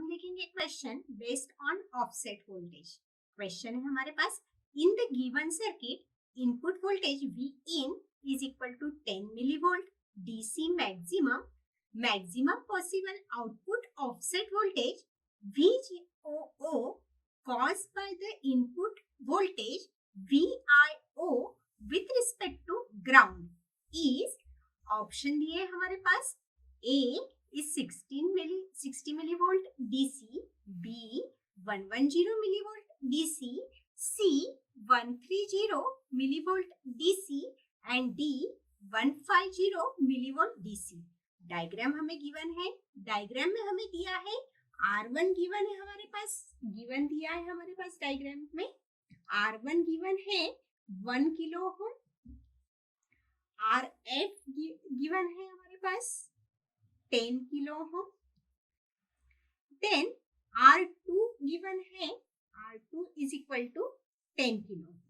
हम देखेंगे question based on offset voltage. Question है हमारे पास, in the given circuit input voltage V in is equal to 10 millivolt DC maximum possible output offset voltage VOO caused by the input voltage VIO with respect to ground is, option दिए हमारे पास A is 60 millivolt DC, B 110 millivolt DC, C 130 millivolt DC and D 150 millivolt DC। Diagram हमें given है, diagram में हमें दिया है R1 given है हमारे पास, गिवन दिया है हमारे पास डायग्राम में R1 गिवन है 1 किलो ओम, RF गिवन है हमारे पास 10 kilo ohm, then R2 given है, R2 is equal to 10 kilo ohm.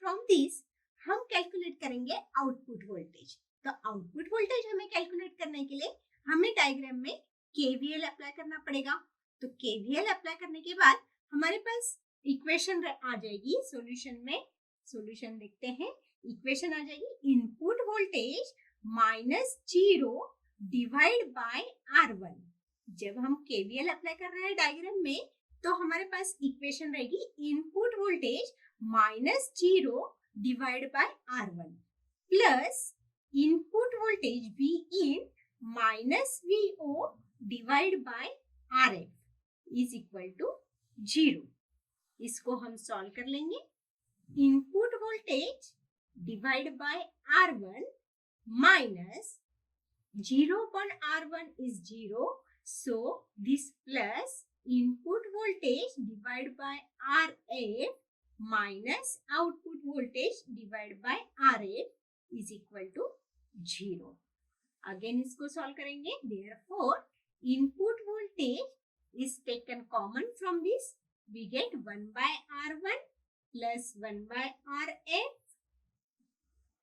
From this हम कैलकुलेट करेंगे आउटपुट वोल्टेज। तो आउटपुट वोल्टेज हमें कैलकुलेट करने के लिए हमें डायग्राम में केवीएल अप्लाई करना पड़ेगा। तो केवीएल अप्लाई करने के बाद हमारे पास इक्वेशन आ जाएगी सॉल्यूशन में। सॉल्यूशन देखते हैं, इक्वेशन आ जाएगी input voltage -0 divide by R1। जब हम केवीएल अप्लाई कर रहे हैं डायग्राम में तो हमारे पास इक्वेशन रहेगी input voltage -0 divide by R1 plus input voltage V in -VO divide by RF is equal to 0। इसको हम सॉल्व कर लेंगे। Input voltage divide by R1 minus 0 upon R1 is 0, so this plus input voltage divided by RF minus output voltage divided by RF is equal to 0। Again इसको solve करेंगे। Therefore input voltage is taken common from this, we get 1 by R1 plus 1 by RF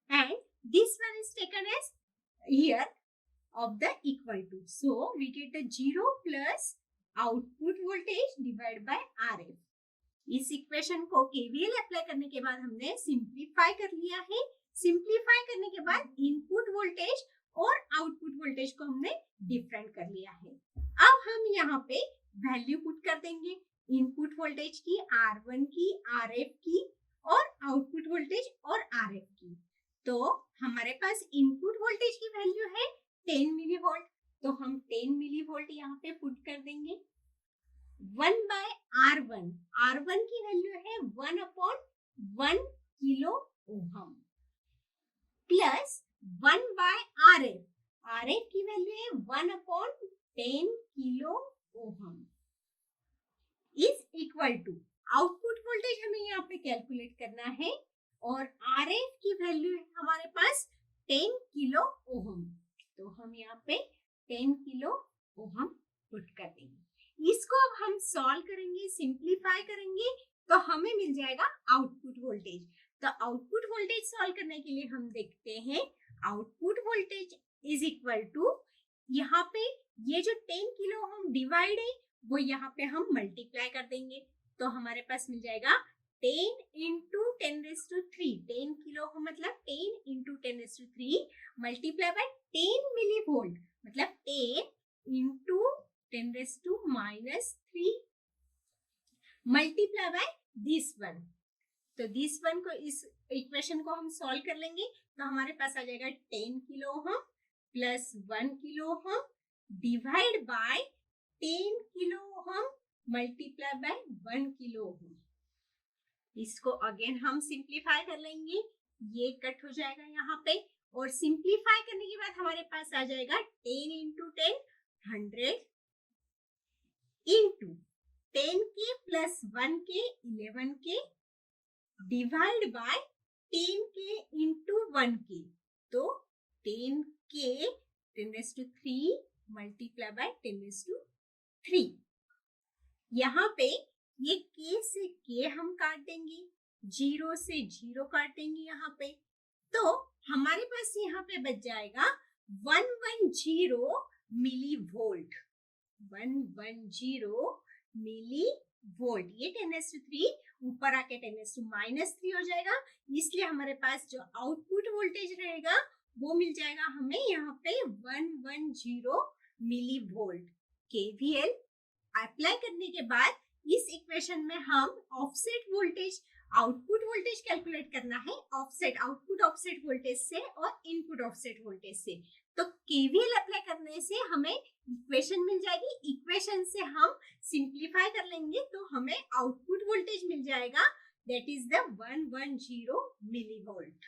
and this one is taken as here of the equal to, so we get a 0 plus output voltage divided by RF। इस equation को KVL apply करने के बाद हमने simplify कर लिया है। Simplify करने के बाद इनपुट वोल्टेज और आउटपुट वोल्टेज को हमने डिफरेंट कर लिया है। अब हम यहाँ पे वैल्यू पुट कर देंगे इनपुट वोल्टेज की, R1 की, RF की और आउटपुट वोल्टेज और RF की। तो हमारे पास इनपुट वोल्टेज की वैल्यू है 10 मिलीवोल्ट, तो हम 10 मिलीवोल्ट यहाँ पे पुट कर देंगे। 1 बाय R1, R1 की वैल्यू है 1 upon 1 kilo ohm plus 1 by RF, RF की वैल्यू है 1 upon 10 kilo ohm is equal to, output voltage हमें यहाँ पे कैलकुलेट करना है और RF की वैल्यू है हमारे पास 10 किलो ओहम, तो हम यहाँ पे 10 किलो ओहम पुट कर देंगे। इसको अब हम सॉल्व करेंगे, सिंप्लीफाई करेंगे तो हमें मिल जाएगा आउटपुट वोल्टेज। तो आउटपुट वोल्टेज सॉल्व करने के लिए हम देखते हैं output voltage is equal to, यहाँ पे ये जो 10 किलो ओहम डिवाइड है वो यहाँ पे हम मल्टीप्लाई कर देंगे, तो हमारे पास मिल जाएगा 10 into 10⁻³ 10 किलो ओम मतलब 10 into 10⁻³ मल्टीप्लाई बाय 10 मिलीवोल्ट मतलब 10 into 10⁻³ multiply by this one. तो दिस वन को, इस इक्वेशन को हम सॉल्व कर लेंगे तो हमारे पास आ जाएगा 10 kilo ohm plus 1 kilo ohm divide by 10 kilo Om multiply by 1 kilo ohm. इसको अगेन हम सिंप्लीफाई कर लेंगे, ये कट हो जाएगा यहाँ पे और सिंप्लीफाई करने के बाद हमारे पास आ जाएगा 10 into 10 100 into 10 के प्लस 1 के 11 के डिवाइड बाय 10 के into 1 के, तो 10 के 10⁻³ मल्टीप्लाई बाय 10⁻³। यहाँ पे ये k से k हम काट देंगे, 0 से 0 काटेंगे यहाँ पे, तो हमारे पास यहाँ पे बच जाएगा 110 मिलीवोल्ट। 110 milli volt. ये 10⁻³ ऊपर आके 10⁻³ हो जाएगा, इसलिए हमारे पास जो आउटपुट वोल्टेज रहेगा वो मिल जाएगा हमें यहाँ पे 110 मिली वोल्ट। केवीएल अप्लाई करने के बाद इस इक्वेशन में हम offset voltage, output voltage calculate करना है, ऑफसेट आउटपुट ऑफसेट वोल्टेज से और इनपुट ऑफसेट वोल्टेज से। तो केवीएल अप्लाई करने से हमें इक्वेशन मिल जाएगी, इक्वेशन से हम सिंप्लीफाई कर लेंगे तो हमें आउटपुट वोल्टेज मिल जाएगा, that is the 110 milli volt.